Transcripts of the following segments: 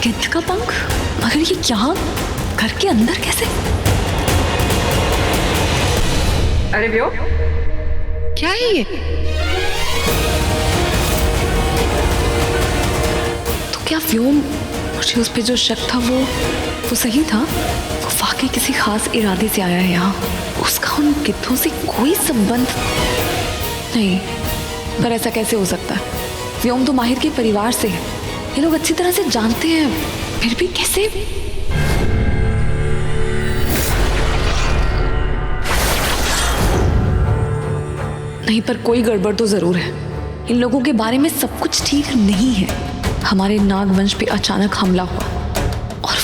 गिद्ध का पंख? मगर ये यहाँ घर के अंदर कैसे? अरे व्योम, क्या है ये? तो क्या व्योम, मुझे उस पे जो शक था वो सही था? वो वाकई किसी खास इरादे से आया है यहाँ। उसका उन गिद्धों से कोई संबंध नहीं। पर ऐसा कैसे हो सकता है? व्योम तो माहिर के परिवार से है, ये लोग अच्छी तरह से जानते हैं, फिर भी कैसे? नहीं, पर कोई गड़बड़ तो जरूर है। इन लोगों के बारे में सब कुछ ठीक नहीं है। हमारे नागवंश पे अचानक हमला हुआ और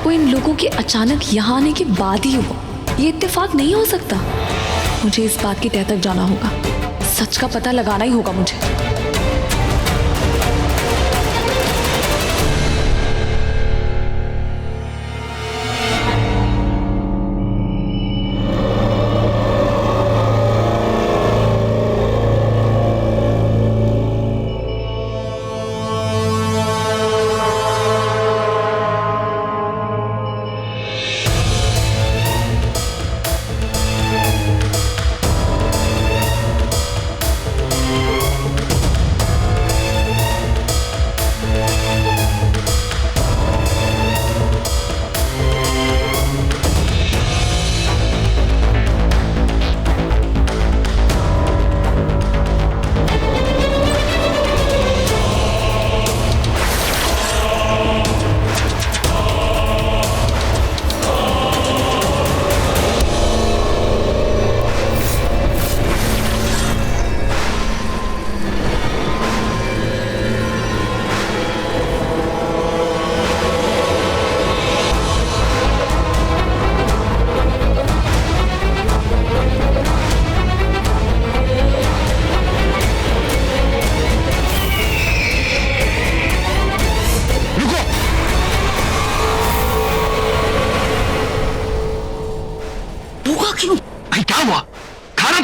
वो इन लोगों के अचानक यहाँ आने के बाद ही हुआ। ये इत्तेफाक नहीं हो सकता। मुझे इस बात की तह तक जाना होगा। सच का पता लगाना ही होगा मुझे।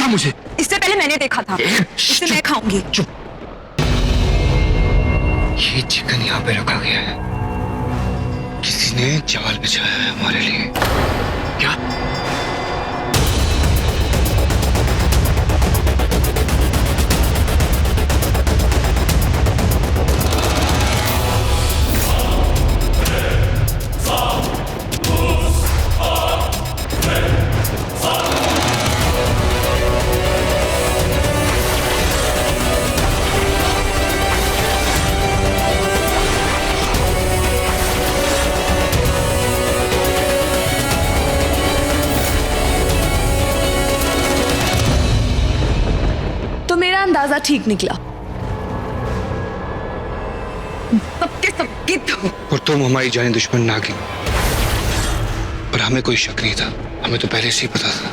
मुझे इससे पहले मैंने देखा था। इसे मैं खाऊंगी। चुप। ये चिकन यहाँ पे रखा गया है, किसी ने जाल बिछाया है हमारे लिए। क्या? अंदाजा ठीक निकला। सबके सब गिद्ध हो। और तुम हमारी जाने दुश्मन नागिन। पर हमें कोई शक नहीं था, हमें तो पहले से ही पता था।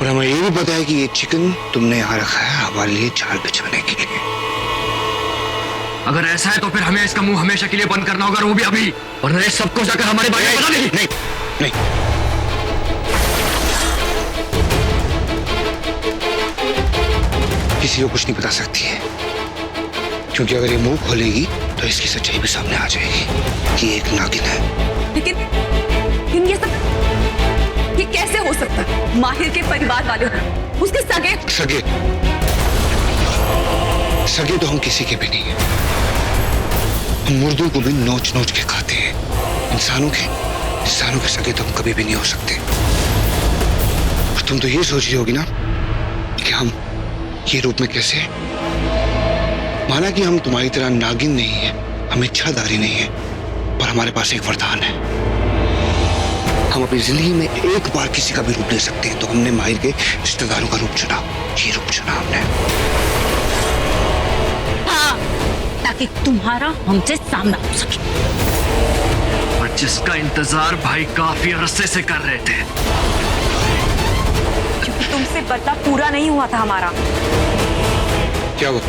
और हमें ये भी पता है कि ये चिकन तुमने यहाँ रखा है हमारे लिए जाल बिछाने के लिए। अगर ऐसा है तो फिर हमें इसका मुंह हमेशा के लिए बंद करना होगा, वो भी अभी, वरना ये सब कुछ जाकर हमारे बारे में पता नहीं। नहीं, नहीं। किसी को कुछ नहीं बता सकती है, क्योंकि अगर ये मुंह खोलेगी तो इसकी सच्चाई भी सामने आ जाएगी कि एक नागिन है। लेकिन ये सब ये कैसे हो सकता है? माहिर के परिवार वाले हो, उसके सगे सगे तो हम किसी के भी नहीं है। हम मुर्दों को भी नोच नोच के खाते हैं। इंसानों के सगे तो हम कभी भी नहीं हो सकते। और तुम तो ये सोच रही होगी ना कि हम ये रूप में कैसे? माना कि हम तुम्हारी तरह नागिन नहीं है, हम इच्छाधारी नहीं है, पर हमारे पास एक वरदान है। हम अपनी जिंदगी में एक बार किसी का भी रूप ले सकते हैं। तो हमने माहिर के रिश्तेदारों का रूप चुना, ये रूप चुना हमने। हाँ, ताकि तुम्हारा हमसे सामना हो सके। और जिसका इंतजार भाई काफी अरसे से कर रहे थे। क्योंकि तुमसे बदला पूरा नहीं हुआ था हमारा। क्या हुआ?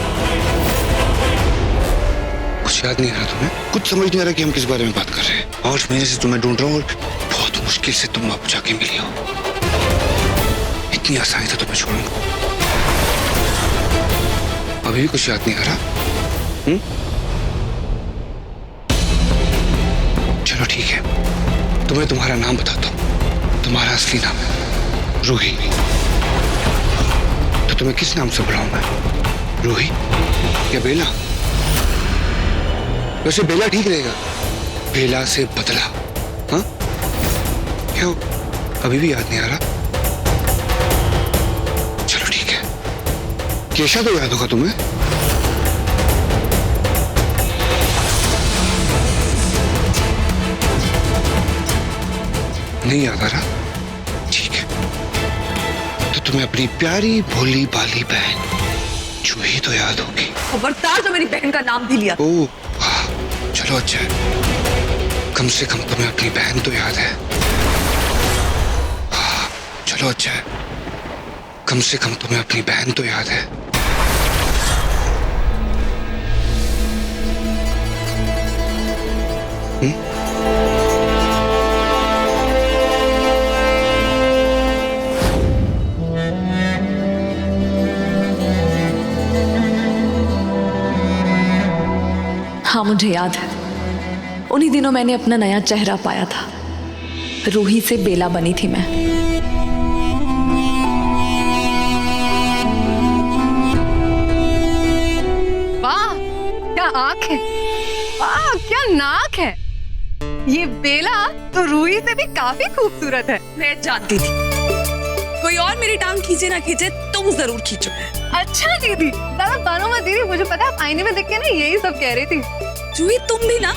कुछ याद नहीं आ रहा तुम्हें? कुछ समझ नहीं आ रहा कि हम किस बारे में बात कर रहे हैं? 8 महीने से तुम्हें ढूंढ रहा हूँ और बहुत मुश्किल से तुम आप जाके मिली हो। इतनी आसानी से तुम्हें छोड़ूंगा? अभी भी कुछ याद नहीं आ रहा? ठीक है, तुम्हें तुम्हारा नाम बताता हूँ। तुम्हारा असली नाम है रूही। तो तुम्हें किस नाम से बुलाऊं मैं? रूही या बेला? वैसे बेला ठीक रहेगा, बेला से बदला। हाँ, क्यों अभी भी याद नहीं आ रहा? चलो ठीक है, केशा तो याद होगा तुम्हें। नहीं याद आ रहा? ठीक है, तो तुम्हें अपनी प्यारी भोली भाली बहन जूही तो याद होगी। खबरदार जो मेरी बहन का नाम भी लिया। ओह हाँ, चलो अच्छा है, कम से कम तुम्हें अपनी बहन तो याद है। हाँ, चलो अच्छा है, कम से कम तुम्हें अपनी बहन तो याद है। हाँ, मुझे याद है, उन्हीं दिनों मैंने अपना नया चेहरा पाया था। रूही से बेला बनी थी मैं। वाह क्या आंख है, वाह क्या नाक है। ये बेला तो रूही से भी काफी खूबसूरत है। मैं जानती थी कोई और मेरी टांग खींचे ना खींचे, तुम जरूर खींचो। अच्छा दीदी, ज्यादा बानो मत दीदी, मुझे पता है आईने में देख के ना यही सब कह रही थी। जूही तुम भी ना,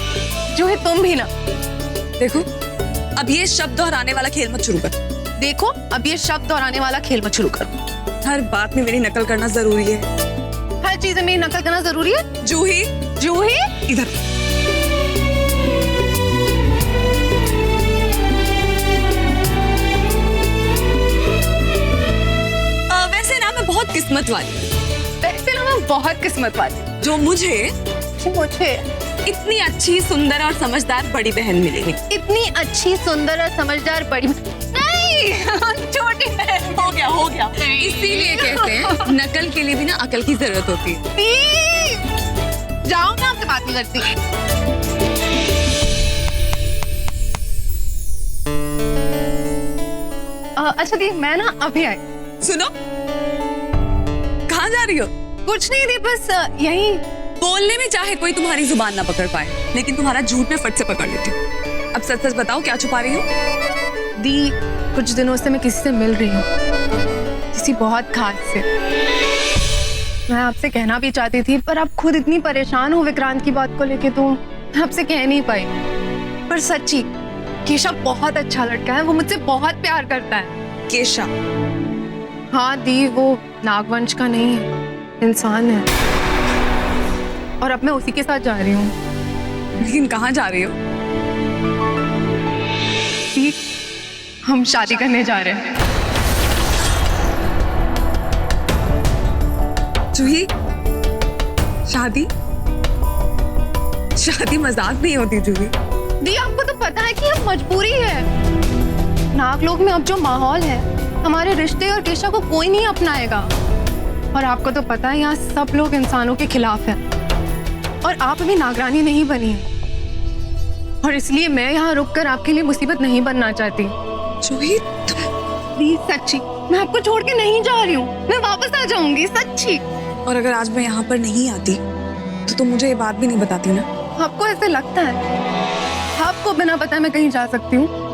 जूही तुम भी ना। देखो अब ये शब्द दोहराने वाला खेल मत शुरू कर। देखो अब ये शब्द दोहराने वाला खेल मत शुरू करो। हर बात में मेरी नकल करना जरूरी है। हर चीज में मेरी नकल करना जरूरी है। जूही, जूही इधर। वैसे ना मैं बहुत किस्मत वाली, वैसे ना मैं बहुत किस्मत वाली, जो मुझे इतनी अच्छी सुंदर और समझदार बड़ी बहन मिलेगी। इतनी अच्छी सुंदर और समझदार बड़ी नहीं छोटी बहन। हो गया। इसीलिए कहते हैं नकल के लिए भी ना अकल की जरूरत होती है। जाओ ना, आपसे बात नहीं करती। अच्छा दी, मैं ना अभी आई। सुनो, कहाँ जा रही हो? कुछ नहीं दी, बस यही। बोलने में चाहे कोई तुम्हारी जुबान ना पकड़ पाए, लेकिन तुम्हारा झूठ में फट से पकड़ लेती हूँ। अब सच सच बताओ, क्या छुपा रही हो? दी, कुछ दिनों से मैं किसी से मिल रही हूँ, किसी बहुत खास से। मैं आपसे कहना भी चाहती थी, पर आप खुद इतनी परेशान हो विक्रांत की बात को लेके, तो मैं आपसे कह नहीं पाई। पर सच्ची, केशा बहुत अच्छा लड़का है, वो मुझसे बहुत प्यार करता है। केशा? हाँ दी, वो नागवंश का नहीं है, इंसान है। और अब मैं उसी के साथ जा रही हूँ। लेकिन कहाँ जा रही हो? दी, हम शादी करने जा रहे हैं। जूही, शादी? शादी मजाक नहीं होती जूही। दी, आपको तो पता है कि अब मजबूरी है। नागलोक में अब जो माहौल है, हमारे रिश्ते और केशा को कोई नहीं अपनाएगा। और आपको तो पता है यहाँ सब लोग इंसानों के खिलाफ हैं। और आप अभी नागरानी नहीं बनी है, और इसलिए मैं यहाँ रुककर आपके लिए मुसीबत नहीं बनना चाहती। जूही, प्लीज सच्ची, मैं आपको छोड़ के नहीं जा रही हूँ, मैं वापस आ जाऊंगी, सच्ची। और अगर आज मैं यहाँ पर नहीं आती तो तुम मुझे ये बात भी नहीं बताती ना? आपको ऐसे लगता है आपको बिना बताए मैं कहीं जा सकती हूँ?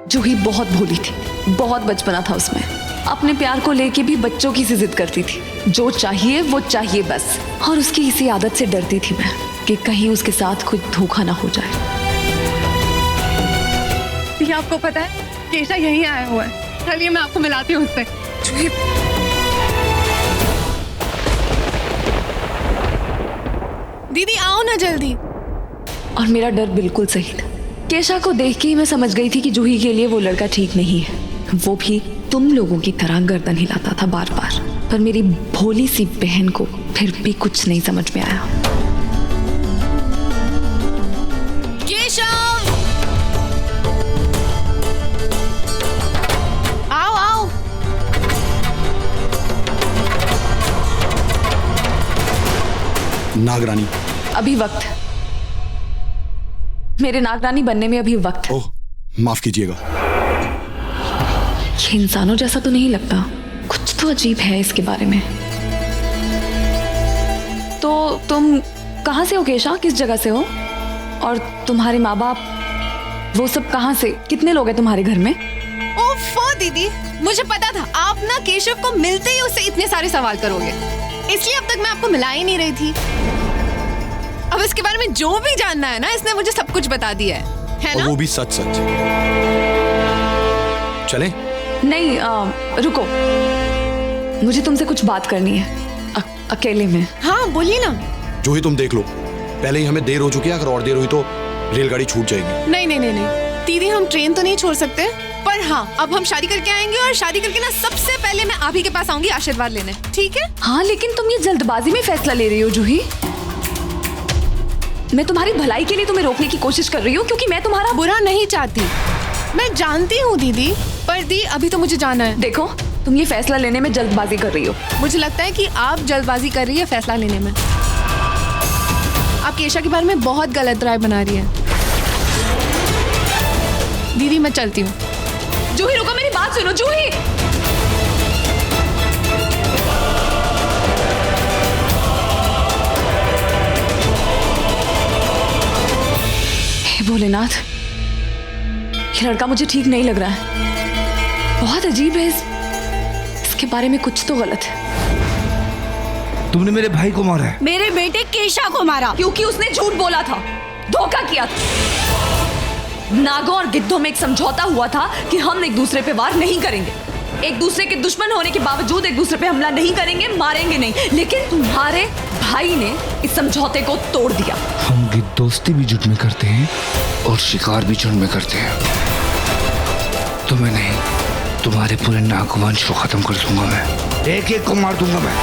जूही बहुत भोली थी, बहुत बचपना था उसमें। अपने प्यार को लेके भी बच्चों की सी जिद करती थी, जो चाहिए वो चाहिए बस। और उसकी इसी आदत से डरती थी मैं कि कहीं उसके साथ कुछ धोखा ना हो जाए। ये आपको पता है, केशा यहीं आया हुआ है। चलिए मैं आपको मिलाती हूँ उससे। जूही, दीदी आओ ना जल्दी। और मेरा डर बिल्कुल सही था। केशा को देख के ही मैं समझ गई थी कि जूही के लिए वो लड़का ठीक नहीं है। वो भी तुम लोगों की तरह गर्दन हिलाता था बार बार। पर मेरी भोली सी बहन को फिर भी कुछ नहीं समझ में आया। केशा, आओ आओ। नागरानी, अभी वक्त है। मेरे नागरानी बनने में अभी वक्त है। ओह, माफ कीजिएगा। ये इंसानों जैसा तो नहीं लगता, कुछ तो अजीब है इसके बारे में। तो तुम कहाँ से हो केशा? किस जगह से हो? और तुम्हारे माँ बाप वो सब कहाँ से? कितने लोग हैं तुम्हारे घर में? ओफो दीदी, मुझे पता था आप ना केशव को मिलते ही उससे इतने सारे सवाल करोगे, इसलिए अब तक मैं आपको मिला ही नहीं रही थी। अब इसके बारे में जो भी जानना है ना, इसने मुझे सब कुछ बता दिया है और ना? वो भी सच सच। चलें? नहीं, रुको, मुझे तुमसे कुछ बात करनी है अकेले में। हाँ बोलिए ना। जो ही तुम देख लो, पहले ही हमें देर हो चुकी है, अगर और देर हुई तो रेलगाड़ी छूट जाएगी। नहीं नहीं नहीं नहीं दीदी, हम ट्रेन तो नहीं छोड़ सकते, पर हाँ अब हम शादी करके आएंगे और शादी करके ना सबसे पहले मैं आप ही के पास आऊंगी आशीर्वाद लेने, ठीक है? हाँ, लेकिन तुम ये जल्दबाजी में फैसला ले रही हो जूही। मैं तुम्हारी भलाई के लिए तुम्हें रोकने की कोशिश कर रही हूँ, क्योंकि मैं तुम्हारा बुरा नहीं चाहती, मैं जानती हूँ दीदी, पर दी अभी तो मुझे जाना है। देखो, तुम ये फैसला लेने में जल्दबाजी कर रही हो। मुझे लगता है कि आप जल्दबाजी कर रही है फैसला लेने में। आप केशा के बारे में बहुत गलत राय बना रही है। दीदी मैं चलती हूँ। जूही रुको, मेरी बात सुनो जूही। हे भोलेनाथ, ये लड़का मुझे ठीक नहीं लग रहा है, बहुत अजीब है। इसके बारे में कुछ तो गलत है। तुमने मेरे भाई को मारा है। मेरे बेटे केशा को मारा क्योंकि उसने झूठ बोला था, धोखा किया था। नागों और गिद्धों में एक समझौता हुआ था कि हम एक दूसरे पे वार नहीं करेंगे, एक दूसरे के दुश्मन होने के बावजूद एक दूसरे पे हमला नहीं करेंगे, मारेंगे नहीं। लेकिन तुम्हारे भाई ने इस समझौते को तोड़ दिया। हम गिद्ध दोस्ती भी झुंड में करते हैं और शिकार भी झुंड में करते हैं। तुम्हें नहीं, तुम्हारे पूरे नागवंश को खत्म कर दूंगा मैं, एक एक को मार दूंगा मैं।